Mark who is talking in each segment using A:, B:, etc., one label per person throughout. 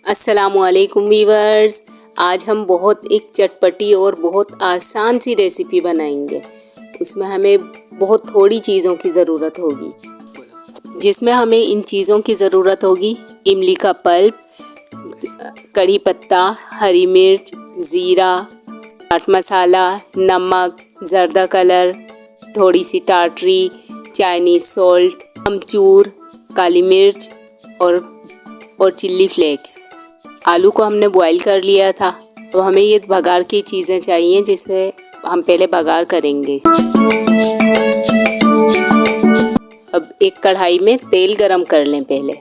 A: अस्सलामुअलैकुम वीवर्स। आज हम बहुत एक चटपटी और बहुत आसान सी रेसिपी बनाएंगे। उसमें हमें बहुत थोड़ी चीज़ों की ज़रूरत होगी, जिसमें हमें इन चीज़ों की ज़रूरत होगी: इमली का पल्प, कड़ी पत्ता, हरी मिर्च, ज़ीरा, चाट मसाला, नमक, ज़र्दा कलर, थोड़ी सी टाटरी, चाइनीज़ सॉल्ट, अमचूर, काली मिर्च और चिल्ली फ्लेक्स। आलू को हमने बॉईल कर लिया था। अब हमें ये बघार की चीज़ें चाहिए, जिसे हम पहले बघार करेंगे। अब एक कढ़ाई में तेल गरम कर लें पहले,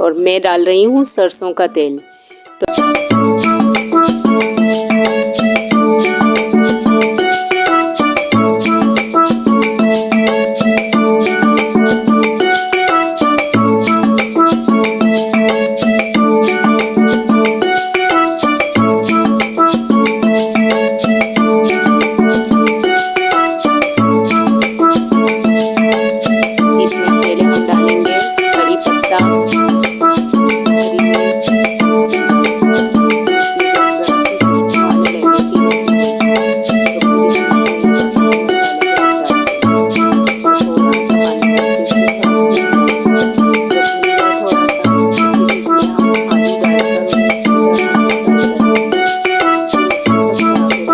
A: और मैं डाल रही हूँ सरसों का तेल। इसमें पहले हम डालेंगे कड़ी पत्ता, हरी मिर्च, इसमें जब ज़रा सी खुशबू आने लगेगी मिर्ची की, तो फिर हम इसमें मसाले डाल देंगे। थोड़ा सा पानी डाल के इसको थोड़ा सा, फिर इसमें हम आलू डालकर अच्छी तरह से फ्राई करेंगे। फिर उसमें सबसे आगे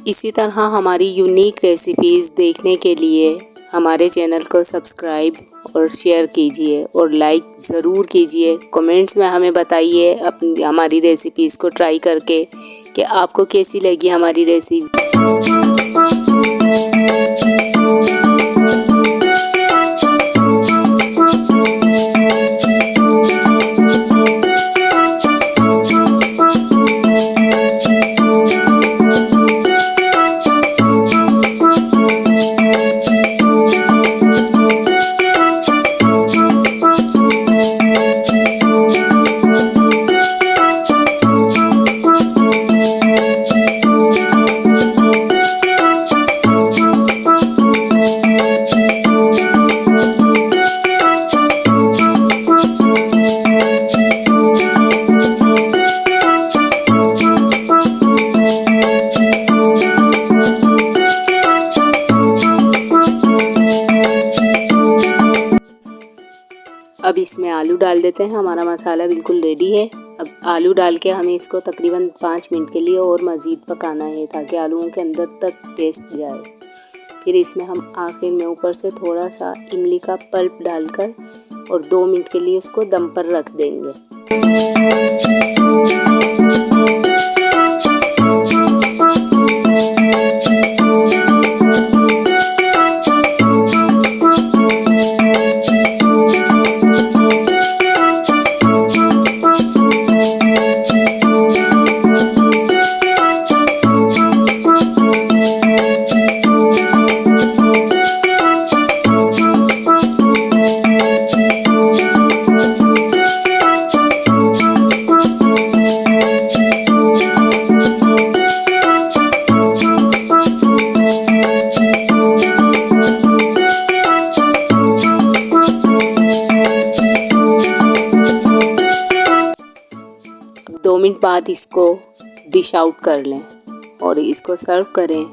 A: इसी तरह हमारी यूनिक रेसिपीज़ देखने के लिए हमारे चैनल को सब्सक्राइब और शेयर कीजिए और लाइक ज़रूर कीजिए। कमेंट्स में हमें बताइए अपनी हमारी रेसिपीज़ को ट्राई करके कि आपको कैसी लगी हमारी रेसिपी। अब इसमें आलू डाल देते हैं। हमारा मसाला बिल्कुल रेडी है। अब आलू डाल के हमें इसको तकरीबन 5 मिनट के लिए और मज़ीद पकाना है, ताकि आलूओं के अंदर तक टेस्ट जाए। फिर इसमें हम आखिर में ऊपर से थोड़ा सा इमली का पल्प डालकर और 2 मिनट के लिए उसको दम पर रख देंगे। अब 2 मिनट बाद इसको डिश आउट कर लें और इसको सर्व करें।